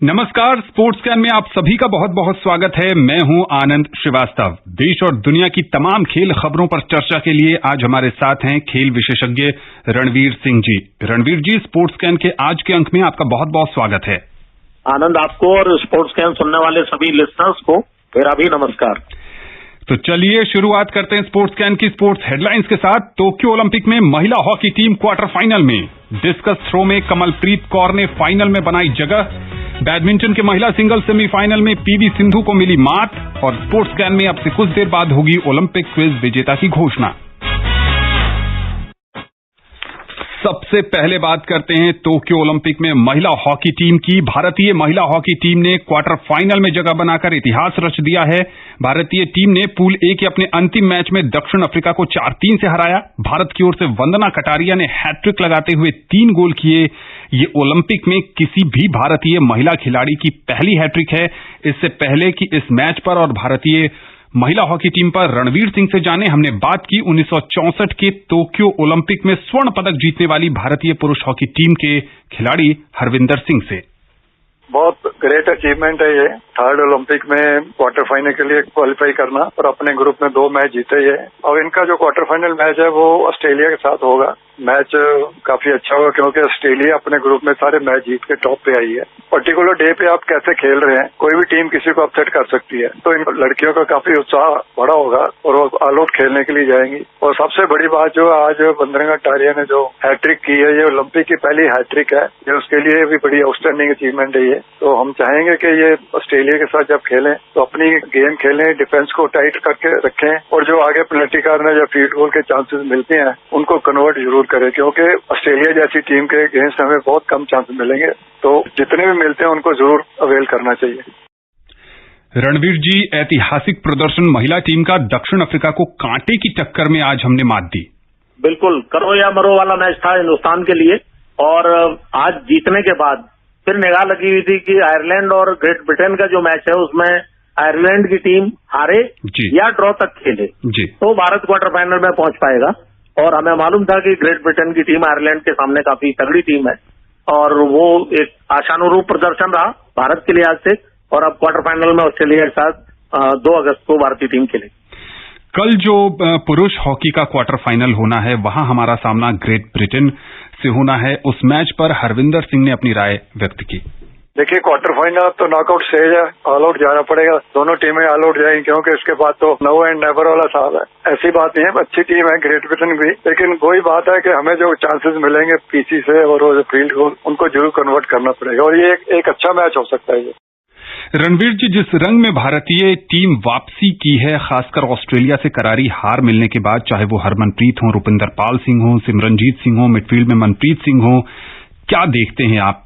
नमस्कार, sports can में आप सभी का बहुत बहुत स्वागत है। मैं हूं आनंद श्रीवास्तव। देश और दुनिया की तमाम खेल खबरों पर चर्चा के लिए आज हमारे साथ हैं खेल विशेषज्ञ रणवीर सिंह जी। रणवीर जी, स्पोर्ट्स कैन के आज के अंक में आपका बहुत बहुत स्वागत है। आनंद, आपको और स्पोर्ट्स कैन सुनने वाले सभी लिसनर्स को मेरा भी नमस्कार। तो चलिए शुरुआत करते हैं स्पोर्ट्स कैन की स्पोर्ट्स हेडलाइंस के साथ। टोक्यो ओलंपिक में महिला हॉकी टीम क्वार्टर फाइनल में, डिस्कस थ्रो में कमलप्रीत कौर ने फाइनल में बनाई जगह। बैडमिंटन के महिला सिंगल सेमीफाइनल में पीवी सिंधु को मिली मात। और स्पोर्ट्स कैन में अब से कुछ देर बाद होगी ओलंपिक क्विज विजेता की घोषणा। सबसे पहले बात करते हैं टोक्यो ओलंपिक में महिला हॉकी टीम की। भारतीय महिला हॉकी टीम ने क्वार्टर फाइनल में जगह बनाकर इतिहास रच दिया है। भारतीय टीम ने पूल ए के अपने अंतिम मैच में दक्षिण अफ्रीका को 4-3 से हराया। भारत की ओर से वंदना कटारिया ने हैट्रिक लगाते हुए 3 गोल किए। ये ओलंपिक में किसी भी भारतीय महिला खिलाड़ी की पहली हैट्रिक है। इससे पहले कि इस मैच पर और भारतीय महिला हॉकी टीम पर रणवीर सिंह से जाने, हमने बात की 1964 के टोक्यो ओलंपिक में स्वर्ण पदक जीतने वाली भारतीय पुरुष हॉकी टीम के खिलाड़ी हरविंदर सिंह से। बहुत ग्रेट अचीवमेंट है ये, थर्ड ओलंपिक में क्वार्टर फाइनल के लिए क्वालिफाई करना और अपने ग्रुप में 2 मैच जीते ये। और इनका जो क्वार्टर फाइनल मैच है वो ऑस्ट्रेलिया के साथ होगा। मैच काफी अच्छा होगा क्योंकि ऑस्ट्रेलिया अपने ग्रुप में सारे मैच जीत के टॉप पे आई है। पर्टिकुलर डे पे आप कैसे खेल रहे हैं, कोई भी टीम किसी को अपसेट कर सकती है, तो इन लड़कियों का काफी उत्साह बड़ा होगा और वो ऑल आउट खेलने के लिए जाएंगी। और सबसे बड़ी बात जो आज वंदना कटारिया ने जो हैट्रिक की है, ये ओलंपिक की पहली हैट्रिक है। ये उसके लिए भी बड़ी आउटस्टैंडिंग अचीवमेंट है ये। तो हम चाहेंगे कि ये ऑस्ट्रेलिया के साथ जब खेलें तो अपनी गेम खेलें, डिफेंस को टाइट करके रखें और जो आगे पेनल्टी कॉर्नर या फील्ड गोल के चांसेस मिलते हैं उनको कन्वर्ट जरूर करें, क्योंकि ऑस्ट्रेलिया जैसी टीम के अगेंस्ट हमें बहुत कम चांसेस मिलेंगे। तो जितने भी मिलते हैं उनको जरूर अवेल करना चाहिए। रणवीर जी, ऐतिहासिक प्रदर्शन महिला टीम का दक्षिण अफ्रीका को कांटे की टक्कर में आज हमने मात दी। बिल्कुल करो या मरो वाला मैच था हिंदुस्तान के लिए। और आज जीतने के बाद फिर निगाह लगी हुई थी कि आयरलैंड और ग्रेट ब्रिटेन का जो मैच है उसमें आयरलैंड की टीम हारे या ड्रॉ तक खेले तो भारत क्वार्टर फाइनल में पहुंच पाएगा। और हमें मालूम था कि ग्रेट ब्रिटेन की टीम आयरलैंड के सामने काफी तगड़ी टीम है और वो एक आशानुरूप प्रदर्शन रहा भारत के लिहाज से। और अब क्वार्टर फाइनल में ऑस्ट्रेलिया के साथ 2 अगस्त को भारतीय टीम खेलेगी। कल जो पुरुष हॉकी का क्वार्टर फाइनल होना है वहां हमारा सामना ग्रेट ब्रिटेन से होना है। उस मैच पर हरविंदर सिंह ने अपनी राय व्यक्त की। देखिए, क्वार्टर फाइनल तो नॉकआउट स्टेज है, ऑल आउट जाना पड़ेगा। दोनों टीमें ऑल आउट जाएंगी क्योंकि इसके बाद तो नो एंड नेवर वाला साल है। ऐसी बात नहीं है, अच्छी टीम है ग्रेट ब्रिटेन भी, लेकिन वही बात है कि हमें जो चांसेस मिलेंगे पीसी से और वो फील्ड गोल उनको जरूर कन्वर्ट करना पड़ेगा और ये एक अच्छा मैच हो सकता है ये। रणवीर जी, जिस रंग में भारतीय टीम वापसी की है, खासकर ऑस्ट्रेलिया से करारी हार मिलने के बाद, चाहे वो हरमनप्रीत हो, रुपिंदर पाल सिंह हो, सिमरनजीत सिंह हो, मिडफील्ड में मनप्रीत सिंह हो, क्या देखते हैं आप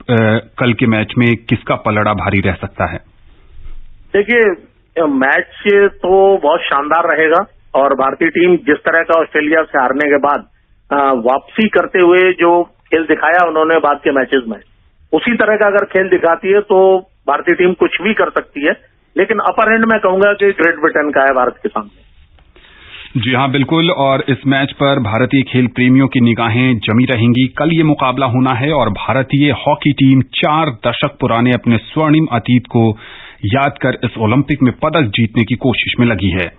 कल के मैच में किसका पलड़ा भारी रह सकता है? देखिए, मैच तो बहुत शानदार रहेगा और भारतीय टीम जिस तरह का ऑस्ट्रेलिया से हारने के बाद वापसी करते हुए जो खेल दिखाया उन्होंने बाद के मैचेस में, उसी तरह का अगर खेल दिखाती है तो भारतीय टीम कुछ भी कर सकती है। लेकिन अपर एंड मैं कहूंगा कि ग्रेट ब्रिटेन का है भारत के सामने। जी हाँ, बिल्कुल। और इस मैच पर भारतीय खेल प्रेमियों की निगाहें जमी रहेंगी। कल ये मुकाबला होना है और भारतीय हॉकी टीम 4 दशक पुराने अपने स्वर्णिम अतीत को याद कर इस ओलंपिक में पदक जीतने की कोशिश में लगी है।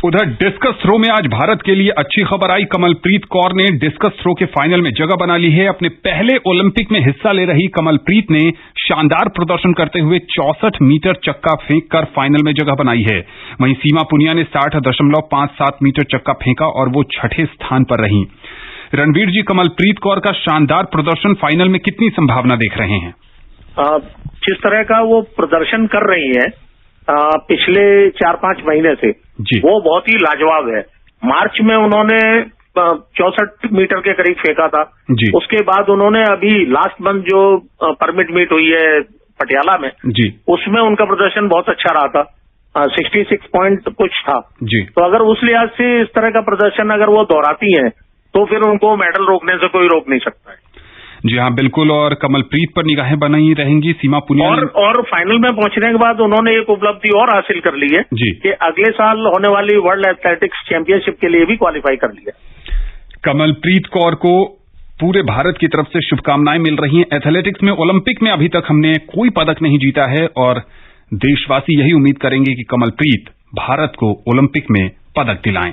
उधर डिस्कस थ्रो में आज भारत के लिए अच्छी खबर आई। कमलप्रीत कौर ने डिस्कस थ्रो के फाइनल में जगह बना ली है। अपने पहले ओलंपिक में हिस्सा ले रही कमलप्रीत ने शानदार प्रदर्शन करते हुए 64 मीटर चक्का फेंककर फाइनल में जगह बनाई है। वहीं सीमा पुनिया ने 60.57 मीटर चक्का फेंका और वो 6ठे स्थान पर रहीं। रणवीर जी, कमलप्रीत कौर का शानदार प्रदर्शन फाइनल में कितनी संभावना देख रहे हैं? जिस तरह का वो प्रदर्शन कर रही है पिछले 4-5 महीने से वो बहुत ही लाजवाब है। मार्च में उन्होंने 64 मीटर के करीब फेंका था। उसके बाद उन्होंने अभी लास्ट मंथ जो परमिट मीट हुई है पटियाला में उसमें उनका प्रदर्शन बहुत अच्छा रहा था, 66 पॉइंट कुछ था। तो अगर उस लिहाज से इस तरह का प्रदर्शन अगर वो दोहराती हैं तो फिर उनको मेडल रोकने से कोई रोक नहीं सकता है। जी हाँ, बिल्कुल। और कमलप्रीत पर निगाहें बनाई रहेंगी। सीमा पुनिया और फाइनल में पहुंचने के बाद उन्होंने एक उपलब्धि और हासिल कर ली है कि अगले साल होने वाली वर्ल्ड एथलेटिक्स चैंपियनशिप के लिए भी क्वालिफाई कर लिया। कमलप्रीत कौर को पूरे भारत की तरफ से शुभकामनाएं मिल रही हैं। एथलेटिक्स में ओलंपिक में अभी तक हमने कोई पदक नहीं जीता है और देशवासी यही उम्मीद करेंगे कि कमलप्रीत भारत को ओलंपिक में पदक दिलाएं।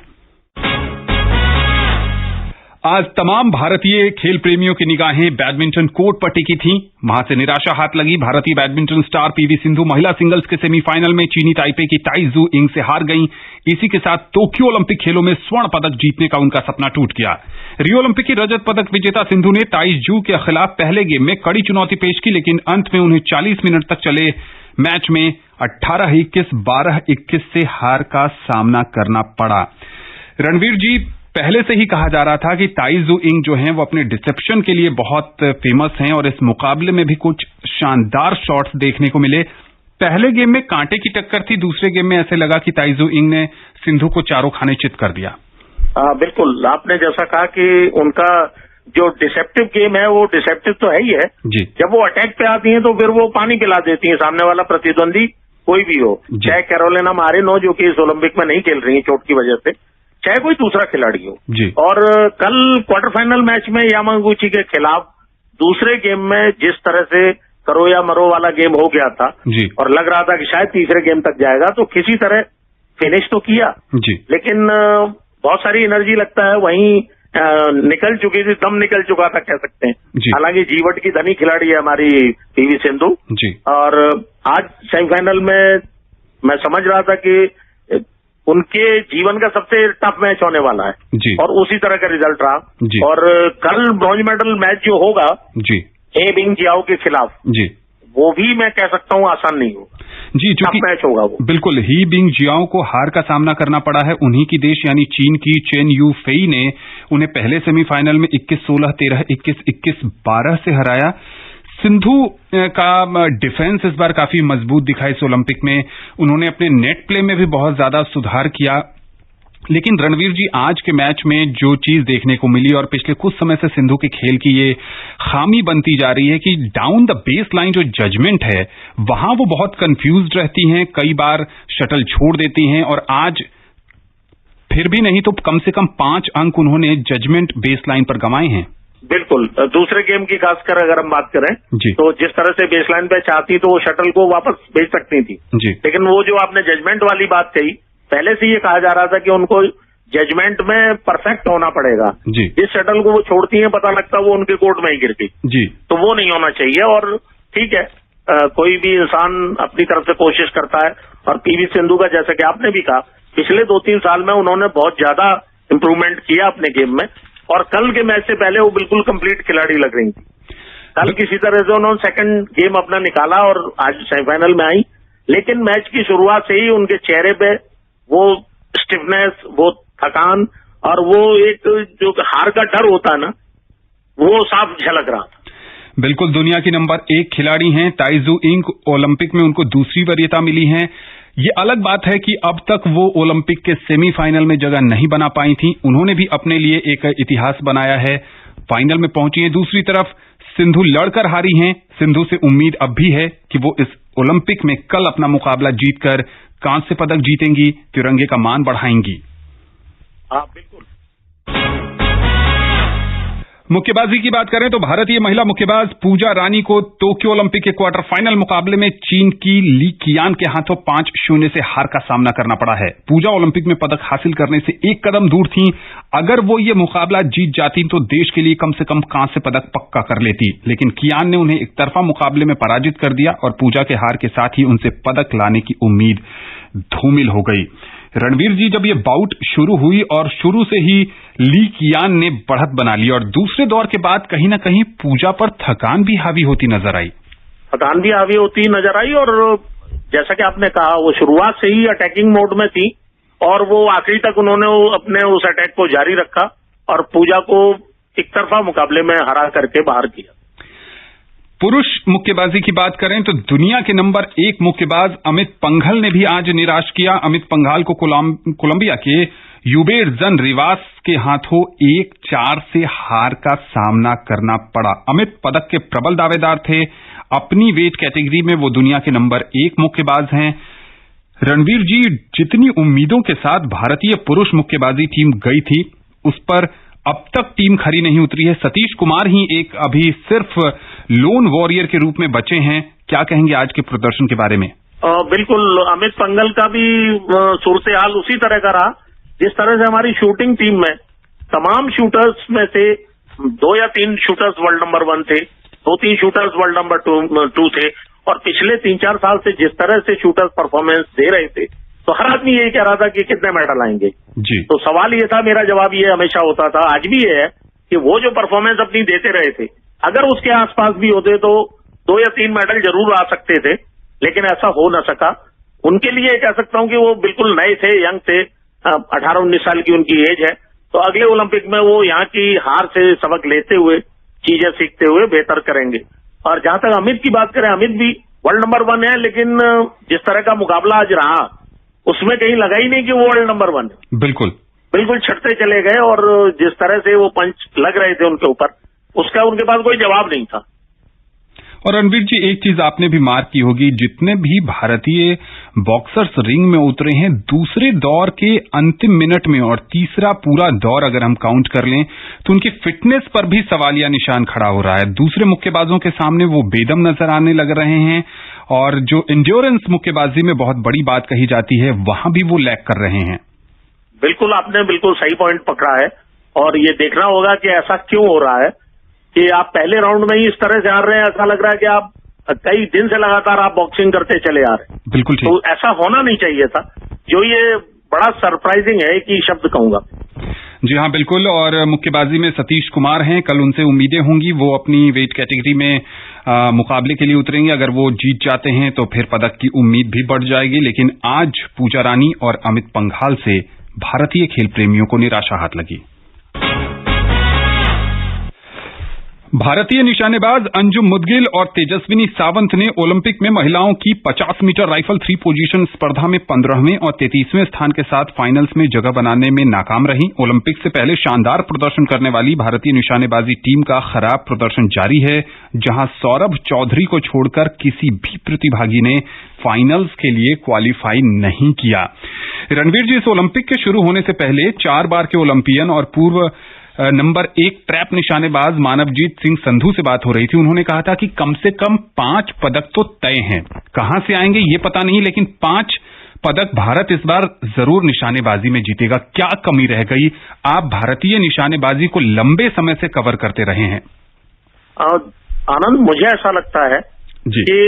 आज तमाम भारतीय खेल प्रेमियों की निगाहें बैडमिंटन कोर्ट पर टिकी थीं। वहां से निराशा हाथ लगी। भारतीय बैडमिंटन स्टार पीवी सिंधु महिला सिंगल्स के सेमीफाइनल में चीनी ताइपे की ताई जू इंग से हार गईं। इसी के साथ टोक्यो ओलंपिक खेलों में स्वर्ण पदक जीतने का उनका सपना टूट गया। रियो ओलंपिक की रजत पदक विजेता सिंधु ने ताई जू के खिलाफ पहले गेम में कड़ी चुनौती पेश की, लेकिन अंत में उन्हें 40 मिनट तक चले मैच में 18-21, 12-21 से हार का सामना करना पड़ा। रणवीर जी, पहले से ही कहा जा रहा था कि ताई जू इंग जो हैं वो अपने डिसेप्शन के लिए बहुत फेमस हैं और इस मुकाबले में भी कुछ शानदार शॉट्स देखने को मिले। पहले गेम में कांटे की टक्कर थी, दूसरे गेम में ऐसे लगा कि ताई जू इंग ने सिंधु को चारों खाने चित कर दिया। बिल्कुल, आपने जैसा कहा कि उनका जो डिसेप्टिव गेम है वो डिसेप्टिव तो है ही है जी। जब वो अटैक पे आती हैं तो फिर वो पानी पिला देती हैं सामने वाला प्रतिद्वंदी कोई भी हो, चाहे कैरोलिना मारिन हो जो कि इस ओलंपिक में नहीं खेल रही है चोट की वजह से, चाहे कोई दूसरा खिलाड़ी हो जी। और कल क्वार्टर फाइनल मैच में यामागुची के खिलाफ दूसरे गेम में जिस तरह से करो या मरो वाला गेम हो गया था जी। और लग रहा था कि शायद तीसरे गेम तक जाएगा, तो किसी तरह फिनिश तो किया जी। लेकिन बहुत सारी एनर्जी लगता है वहीं निकल चुकी थी, दम निकल चुका था कह सकते हैं। हालांकि जीवट की धनी खिलाड़ी है हमारी पीवी सिंधु जी। और आज सेमीफाइनल में मैं समझ रहा था कि उनके जीवन का सबसे टफ मैच होने वाला है जी। और उसी तरह का रिजल्ट रहा जी। और कल ब्रॉन्ज मेडल मैच जो होगा जी हे बिंग जियाओ के खिलाफ जी, वो भी मैं कह सकता हूँ आसान नहीं होगा जी, टफ मैच होगा वो। बिल्कुल, ही बिंग जियाओ को हार का सामना करना पड़ा है। उन्हीं की देश यानी चीन की चेन यू फेई ने उन्हें पहले सेमीफाइनल में 21-16, 13-21, 21-12 से हराया। सिंधु का डिफेंस इस बार काफी मजबूत दिखा इस ओलंपिक में। उन्होंने अपने नेट प्ले में भी बहुत ज्यादा सुधार किया। लेकिन रणवीर जी, आज के मैच में जो चीज देखने को मिली और पिछले कुछ समय से सिंधु के खेल की ये खामी बनती जा रही है कि डाउन द बेस लाइन जो जजमेंट है वहां वो बहुत कंफ्यूज्ड रहती हैं, कई बार शटल छोड़ देती हैं और आज फिर भी नहीं तो कम से कम 5 अंक उन्होंने जजमेंट बेस लाइन पर गंवाए हैं। बिल्कुल, दूसरे गेम की खासकर अगर हम बात करें जी। तो जिस तरह से बेसलाइन पे चाहती तो वो शटल को वापस भेज सकती थी जी। लेकिन वो जो आपने जजमेंट वाली बात कही, पहले से ये कहा जा रहा था कि उनको जजमेंट में परफेक्ट होना पड़ेगा जी। जिस शटल को वो छोड़ती हैं पता लगता वो उनके कोर्ट में ही गिर गई जी। तो वो नहीं होना चाहिए। और ठीक है, कोई भी इंसान अपनी तरफ से कोशिश करता है और पीवी सिंधु का जैसा कि आपने भी कहा पिछले 2-3 साल में उन्होंने बहुत ज्यादा इंप्रूवमेंट किया अपने गेम में और कल के मैच से पहले वो बिल्कुल कंप्लीट खिलाड़ी लग रही थी। कल किसी तरह से उन्होंने सेकंड गेम अपना निकाला और आज सेमीफाइनल में आई, लेकिन मैच की शुरुआत से ही उनके चेहरे पे वो स्टिफनेस, वो थकान और वो एक जो हार का डर होता है ना, वो साफ झलक रहा था। बिल्कुल, दुनिया की नंबर 1 खिलाड़ी हैं ताई जू इंग। ओलंपिक में उनको दूसरी वरीयता मिली है। ये अलग बात है कि अब तक वो ओलंपिक के सेमीफाइनल में जगह नहीं बना पाई थी। उन्होंने भी अपने लिए एक इतिहास बनाया है, फाइनल में पहुंची है। दूसरी तरफ सिंधु लड़कर हारी हैं। सिंधु से उम्मीद अब भी है कि वो इस ओलंपिक में कल अपना मुकाबला जीतकर कांस्य पदक जीतेंगी, तिरंगे का मान बढ़ाएंगी। हाँ, बिल्कुल। मुक्केबाजी की बात करें तो भारतीय महिला मुक्केबाज पूजा रानी को टोक्यो ओलंपिक के क्वार्टर फाइनल मुकाबले में चीन की ली कियान के हाथों 5-0 से हार का सामना करना पड़ा है। पूजा ओलंपिक में पदक हासिल करने से एक कदम दूर थीं। अगर वो ये मुकाबला जीत जाती तो देश के लिए कम से कम कांस्य पदक पक्का कर लेती, लेकिन कियान ने उन्हें एक तरफा मुकाबले में पराजित कर दिया और पूजा के हार के साथ ही उनसे पदक लाने की उम्मीद धूमिल हो गई। रणवीर जी, जब ये बाउट शुरू हुई और शुरू से ही ली कियान ने बढ़त बना ली और दूसरे दौर के बाद कहीं ना कहीं पूजा पर थकान भी हावी होती नजर आई। थकान भी हावी होती नजर आई और जैसा कि आपने कहा वो शुरुआत से ही अटैकिंग मोड में थी और वो आखिरी तक उन्होंने अपने उस अटैक को जारी रखा और पूजा को एक तरफा मुकाबले में हरा करके बाहर किया। पुरुष मुक्केबाजी की बात करें तो दुनिया के नंबर 1 मुक्केबाज अमित पंघल ने भी आज निराश किया। अमित पंघाल को कोलंबिया के यूबेर जन रिवास के हाथों 1-4 से हार का सामना करना पड़ा। अमित पदक के प्रबल दावेदार थे। अपनी वेट कैटेगरी में वो दुनिया के नंबर 1 मुक्केबाज हैं। रणवीर जी, जितनी उम्मीदों के साथ भारतीय पुरुष मुक्केबाजी टीम गई थी उस पर अब तक टीम खरी नहीं उतरी है। सतीश कुमार ही एक अभी सिर्फ लोन वॉरियर के रूप में बचे हैं। क्या कहेंगे आज के प्रदर्शन के बारे में? बिल्कुल, अमित पंघल का भी सूरत हाल उसी तरह का रहा जिस तरह से हमारी शूटिंग टीम में तमाम शूटर्स में से 2 या 3 शूटर्स वर्ल्ड नंबर 1 थे, 2-3 शूटर्स वर्ल्ड नंबर 2 थे, और पिछले 3-4 साल से जिस तरह से शूटर्स परफॉर्मेंस दे रहे थे तो हर आदमी यही कह रहा था कि कितने मेडल आएंगे जी। तो सवाल ये था, मेरा जवाब ये हमेशा होता था, आज भी ये है कि वो जो परफॉर्मेंस अपनी देते रहे थे अगर उसके आसपास भी होते तो 2 या 3 मेडल जरूर आ सकते थे, लेकिन ऐसा हो न सका। उनके लिए कह सकता हूं कि वो बिल्कुल नए थे, यंग थे, 18-19 साल की उनकी एज है, तो अगले ओलंपिक में वो यहाँ की हार से सबक लेते हुए, चीजें सीखते हुए बेहतर करेंगे। और जहां तक अमित की बात करें, अमित भी वर्ल्ड नंबर 1 है, लेकिन जिस तरह का मुकाबला आज रहा उसमें कहीं लगा ही नहीं कि वो वर्ल्ड नंबर 1 है। बिल्कुल छटते चले गए, और जिस तरह से वो पंच लग रहे थे उनके ऊपर, उसका उनके पास कोई जवाब नहीं था। और रणवीर जी, एक चीज आपने भी मार्क की होगी, जितने भी भारतीय बॉक्सर्स रिंग में उतरे हैं दूसरे दौर के अंतिम मिनट में और तीसरा पूरा दौर अगर हम काउंट कर लें तो उनकी फिटनेस पर भी सवालिया निशान खड़ा हो रहा है। दूसरे मुक्केबाजों के सामने वो बेदम नजर आने लग रहे हैं, और जो इंड्योरेंस मुक्केबाजी में बहुत बड़ी बात कही जाती है वहां भी वो लैग कर रहे हैं। बिल्कुल, आपने बिल्कुल सही पॉइंट पकड़ा है, और ये देखना होगा कि ऐसा क्यों हो रहा है कि आप पहले राउंड में ही इस तरह से हार रहे हैं। ऐसा लग रहा है कि आप कई दिन से लगातार आप बॉक्सिंग करते चले आ रहे हैं। बिल्कुल ठीक। तो ऐसा होना नहीं चाहिए था, जो ये बड़ा सरप्राइजिंग है कि शब्द कहूंगा। जी हाँ, बिल्कुल। और मुक्केबाजी में सतीश कुमार हैं, कल उनसे उम्मीदें होंगी, वो अपनी वेट कैटेगरी में मुकाबले के लिए उतरेंगे। अगर वो जीत जाते हैं तो फिर पदक की उम्मीद भी बढ़ जाएगी। लेकिन आज पूजा रानी और अमित पंघाल से भारतीय खेल प्रेमियों को निराशा हाथ लगी। भारतीय निशानेबाज अंजुम मुदगिल और तेजस्विनी सावंत ने ओलंपिक में महिलाओं की 50 मीटर राइफल 3 पोजीशन स्पर्धा में 15वें और 33वें स्थान के साथ फाइनल्स में जगह बनाने में नाकाम रही। ओलंपिक से पहले शानदार प्रदर्शन करने वाली भारतीय निशानेबाजी टीम का खराब प्रदर्शन जारी है, जहां सौरभ चौधरी को छोड़कर किसी भी प्रतिभागी ने फाइनल्स के लिए क्वालिफाई नहीं किया। रणवीर जी, इस ओलंपिक के शुरू होने से पहले 4 बार के ओलंपियन और पूर्व नंबर 1 ट्रैप निशानेबाज मानवजीत सिंह संधू से बात हो रही थी। उन्होंने कहा था कि कम से कम 5 पदक तो तय हैं, कहां से आएंगे ये पता नहीं, लेकिन 5 पदक भारत इस बार जरूर निशानेबाजी में जीतेगा। क्या कमी रह गई? आप भारतीय निशानेबाजी को लंबे समय से कवर करते रहे हैं। आनंद, मुझे ऐसा लगता है कि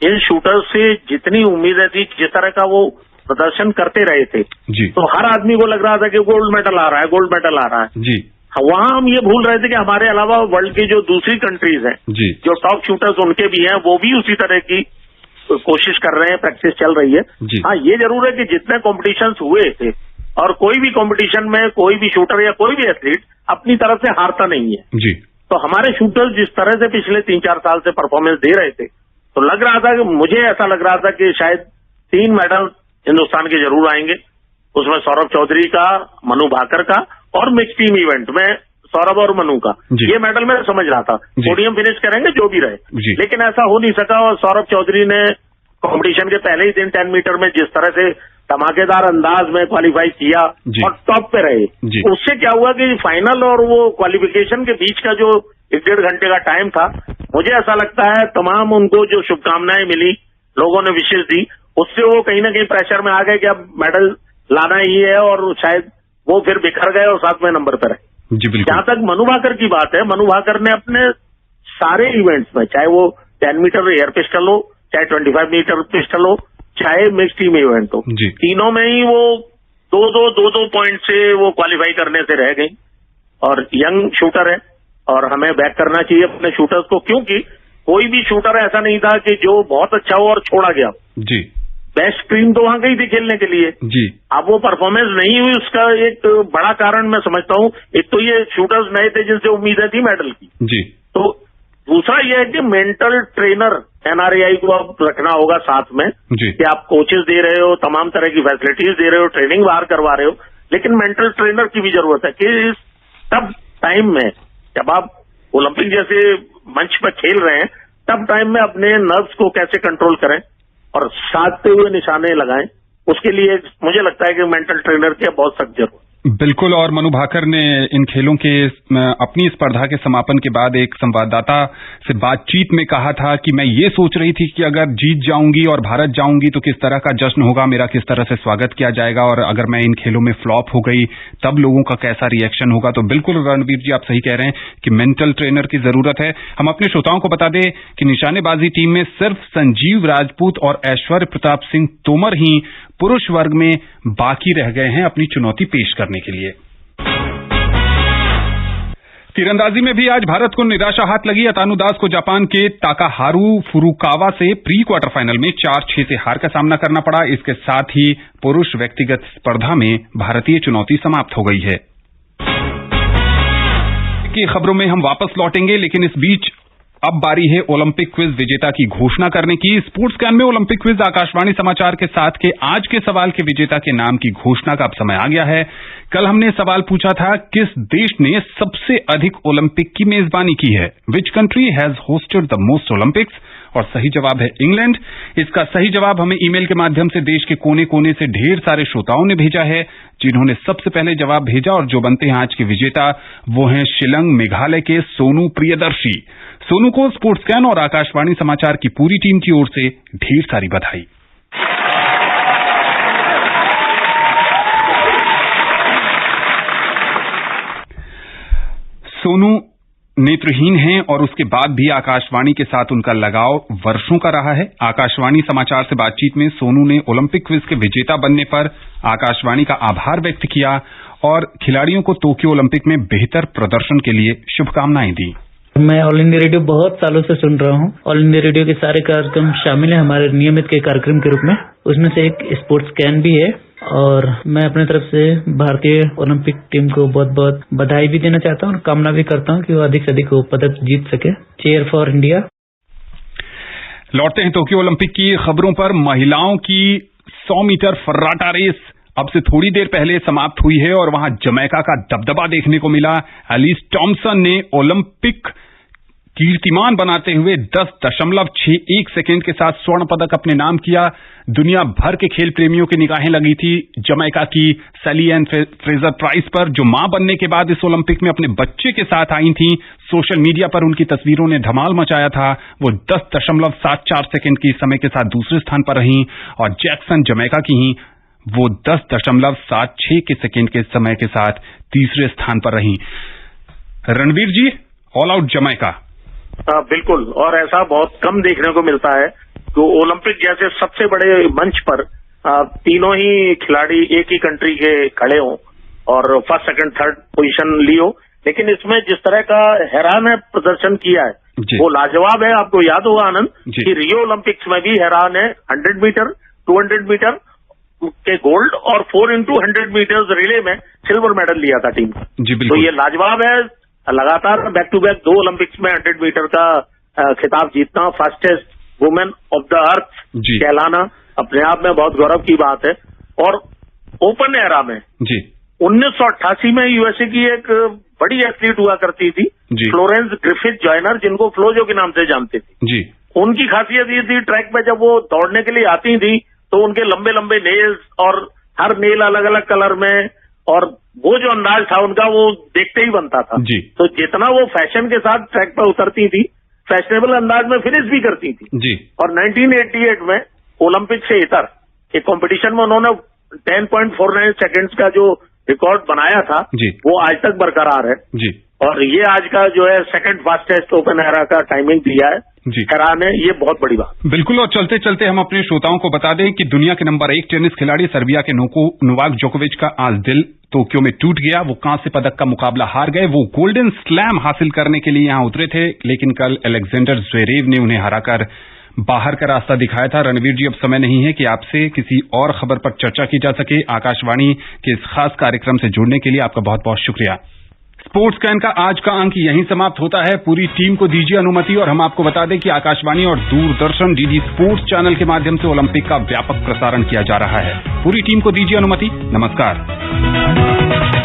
इन शूटर्स से जितनी उम्मीदें थी, जिस तरह का वो प्रदर्शन करते रहे थे जी, तो हर आदमी को लग रहा था कि गोल्ड मेडल आ रहा है, गोल्ड मेडल आ रहा है जी। वहां हम ये भूल रहे थे कि हमारे अलावा वर्ल्ड की जो दूसरी कंट्रीज हैं जी, जो टॉप शूटर्स उनके भी हैं, वो भी उसी तरह की कोशिश कर रहे हैं, प्रैक्टिस चल रही है। हाँ, ये जरूर है कि जितने कॉम्पिटिशन्स हुए थे, और कोई भी कॉम्पिटिशन में कोई भी शूटर या कोई भी एथलीट अपनी तरफ से हारता नहीं है जी। तो हमारे शूटर्स जिस तरह से पिछले 3-4 साल से परफॉर्मेंस दे रहे थे, तो लग रहा था कि मुझे ऐसा लग रहा था कि शायद 3 मेडल हिंदुस्तान के जरूर आएंगे। उसमें सौरभ चौधरी का, मनु भाकर का, और मिक्स टीम इवेंट में सौरभ और मनु का, ये मेडल मैं समझ रहा था पोडियम फिनिश करेंगे जो भी रहे, लेकिन ऐसा हो नहीं सका। और सौरभ चौधरी ने कंपटीशन के पहले ही दिन 10 मीटर में जिस तरह से धमाकेदार अंदाज में क्वालिफाई किया और टॉप पे रहे, उससे क्या हुआ कि फाइनल और वो क्वालिफिकेशन के बीच का जो 1-1.5 घंटे का टाइम था, मुझे ऐसा लगता है तमाम उनको जो शुभकामनाएं मिली, लोगों ने विशेष दी, उससे वो कहीं ना कहीं प्रेशर में आ गए कि अब मेडल लाना ही है, और शायद वो फिर बिखर गए और 7वें नंबर पर है। जहां तक मनु भाकर की बात है, मनु भाकर ने अपने सारे इवेंट्स में, चाहे वो 10 मीटर एयर पिस्टल हो, चाहे 25 मीटर पिस्टल हो, चाहे मिक्स टीम इवेंट हो, तीनों में ही वो 2-2 पॉइंट से वो क्वालिफाई करने से रह गई। और यंग शूटर है, और हमें बैक करना चाहिए अपने शूटर्स को, क्योंकि कोई भी शूटर ऐसा नहीं था कि जो बहुत अच्छा हो और छोड़ा गया जी। बेस्ट टीम तो वहां गई थी खेलने के लिए जी। अब वो परफॉर्मेंस नहीं हुई, उसका एक बड़ा कारण मैं समझता हूं, एक तो ये शूटर्स नए थे जिनसे उम्मीदें थी मेडल की जी। तो दूसरा ये है कि मेंटल ट्रेनर एनआरआई को आप रखना होगा साथ में जी। कि आप कोचेस दे रहे हो, तमाम तरह की फैसिलिटीज दे रहे हो, ट्रेनिंग बाहर करवा रहे हो, लेकिन मेंटल ट्रेनर की भी जरूरत है कि इस तब टाइम में जब आप ओलंपिक जैसे मंच पर खेल रहे हैं, तब टाइम में अपने नर्व्स को कैसे कंट्रोल करें और साधते हुए निशाने लगाएं, उसके लिए मुझे लगता है कि मेंटल ट्रेनर की बहुत सख्त जरूरत। बिल्कुल। और मनु भाकर ने इन खेलों के अपनी स्पर्धा के समापन के बाद एक संवाददाता से बातचीत में कहा था कि मैं ये सोच रही थी कि अगर जीत जाऊंगी और भारत जाऊंगी तो किस तरह का जश्न होगा, मेरा किस तरह से स्वागत किया जाएगा, और अगर मैं इन खेलों में फ्लॉप हो गई तब लोगों का कैसा रिएक्शन होगा। तो बिल्कुल रणवीर जी, आप सही कह रहे हैं कि मेंटल ट्रेनर की जरूरत है। हम अपने श्रोताओं को बता दें कि निशानेबाजी टीम में सिर्फ संजीव राजपूत और ऐश्वर्य प्रताप सिंह तोमर ही पुरुष वर्ग में बाकी रह गए हैं अपनी चुनौती पेश करने के लिए। तीरंदाजी में भी आज भारत को निराशा हाथ लगी। अतानु दास को जापान के ताकाहारू फुरुकावा से प्री क्वार्टर फाइनल में 4-6 से हार का सामना करना पड़ा। इसके साथ ही पुरुष व्यक्तिगत स्पर्धा में भारतीय चुनौती समाप्त हो गई है। की खबरों में हम वापस लौटेंगे, लेकिन इस बीच अब बारी है ओलंपिक क्विज विजेता की घोषणा करने की। स्पोर्ट्स कैन में ओलंपिक क्विज आकाशवाणी समाचार के साथ के आज के सवाल के विजेता के नाम की घोषणा का अब समय आ गया है। कल हमने सवाल पूछा था, किस देश ने सबसे अधिक ओलंपिक की मेजबानी की है? Which country has hosted the most Olympics? और सही जवाब है इंग्लैंड। इसका सही जवाब हमें ईमेल के माध्यम से देश के कोने कोने से ढेर सारे श्रोताओं ने भेजा है, जिन्होंने सबसे पहले जवाब भेजा। और जो बनते हैं आज के विजेता वो हैं शिलंग मेघालय के सोनू प्रियदर्शी। सोनू को स्पोर्ट्स कैन और आकाशवाणी समाचार की पूरी टीम की ओर से ढेर सारी बधाई। सोनू नेत्रहीन हैं और उसके बाद भी आकाशवाणी के साथ उनका लगाव वर्षों का रहा है। आकाशवाणी समाचार से बातचीत में सोनू ने ओलंपिक क्विज के विजेता बनने पर आकाशवाणी का आभार व्यक्त किया और खिलाड़ियों को टोक्यो ओलंपिक में बेहतर प्रदर्शन के लिए शुभकामनाएं दी। मैं ऑल इंडिया रेडियो बहुत सालों से सुन रहा हूँ। ऑल इंडिया रेडियो के सारे कार्यक्रम शामिल हैं हमारे नियमित के कार्यक्रम के रूप में। उसमें से एक स्पोर्ट्स कैन भी है और मैं अपने तरफ से भारतीय ओलंपिक टीम को बहुत बहुत बधाई भी देना चाहता हूँ और कामना भी करता हूँ कि वो अधिक से अधिक पदक जीत सके। Cheer for India. लौटते हैं टोक्यो ओलंपिक की खबरों पर। महिलाओं की 100 मीटर फर्राटा रेस अब से थोड़ी देर पहले समाप्त हुई है और वहां जमैका का दबदबा देखने को मिला। एलिस टॉम्पसन ने ओलंपिक कीर्तिमान बनाते हुए 10.61 सेकेंड के साथ स्वर्ण पदक अपने नाम किया। दुनिया भर के खेल प्रेमियों की निगाहें लगी थी जमैका की सैली एन फ्रेजर प्राइस पर, जो मां बनने के बाद इस ओलंपिक में अपने बच्चे के साथ आई थी। सोशल मीडिया पर उनकी तस्वीरों ने धमाल मचाया था। वो 10.74 सेकेंड की समय के साथ दूसरे स्थान पर रहीं और जैक्सन जमैका की ही वो 10.76 के सेकेंड के समय के साथ तीसरे स्थान पर रहीं। रणवीर जी, ऑल आउट जमैका। बिल्कुल, और ऐसा बहुत कम देखने को मिलता है तो ओलंपिक जैसे सबसे बड़े मंच पर तीनों ही खिलाड़ी एक ही कंट्री के खड़े हों और फर्स्ट सेकंड थर्ड पोजीशन ली हो। लेकिन इसमें जिस तरह का हैरान है प्रदर्शन किया है वो लाजवाब है। आपको याद होगा आनंद कि रियो ओलंपिक्स में भी हैरान है 100 मीटर 200 मीटर के गोल्ड और 4x100 मीटर्स रिले में सिल्वर मेडल लिया था टीम ने। तो ये लाजवाब है। लगातार बैक टू बैक 2 ओलंपिक्स में 100 मीटर का खिताब जीतना, fastest women of the earth कहलाना अपने आप में बहुत गौरव की बात है। और ओपन एरा में 1988 में यूएसए की एक बड़ी एथलीट हुआ करती थी फ्लोरेंस ग्रिफिथ जॉयनर, जिनको फ्लोजो के नाम से जानते थे। उनकी खासियत ये थी ट्रैक पे जब वो दौड़ने के लिए आती थी तो उनके लंबे लंबे नेल्स और हर नेल अलग अलग कलर में, और वो जो अंदाज था उनका वो देखते ही बनता था। तो जितना वो फैशन के साथ ट्रैक पर उतरती थी, फैशनेबल अंदाज में फिनिश भी करती थी। और 1988 में ओलंपिक से इतर एक कंपटीशन में उन्होंने 10.49 सेकेंड्स का जो रिकॉर्ड बनाया था वो आज तक बरकरार है। और ये आज का जो है सेकंड फास्टेस्ट ओपन एरा का टाइमिंग दिया है हैरान है, ये बहुत बड़ी बात। बिल्कुल। और चलते चलते हम अपने श्रोताओं को बता दें कि दुनिया के नंबर 1 टेनिस खिलाड़ी सर्बिया के नोवाक जोकोविच का आज दिल टोक्यो में टूट गया। वो कांस्य पदक का मुकाबला हार गए। वो गोल्डन स्लैम हासिल करने के लिए यहां उतरे थे, लेकिन कल अलेक्जेंडर ज़्वेरेव ने उन्हें हराकर बाहर का रास्ता दिखाया था। रणवीर जी, अब समय नहीं है कि आपसे किसी और खबर पर चर्चा की जा सके। आकाशवाणी के इस खास कार्यक्रम से जुड़ने के लिए आपका बहुत बहुत शुक्रिया। स्पोर्ट्स कैन का आज का अंक यहीं समाप्त होता है। पूरी टीम को दीजिए अनुमति और हम आपको बता दें कि आकाशवाणी और दूरदर्शन डीडी स्पोर्ट्स चैनल के माध्यम से ओलंपिक का व्यापक प्रसारण किया जा रहा है। पूरी टीम को दीजिए अनुमति। नमस्कार।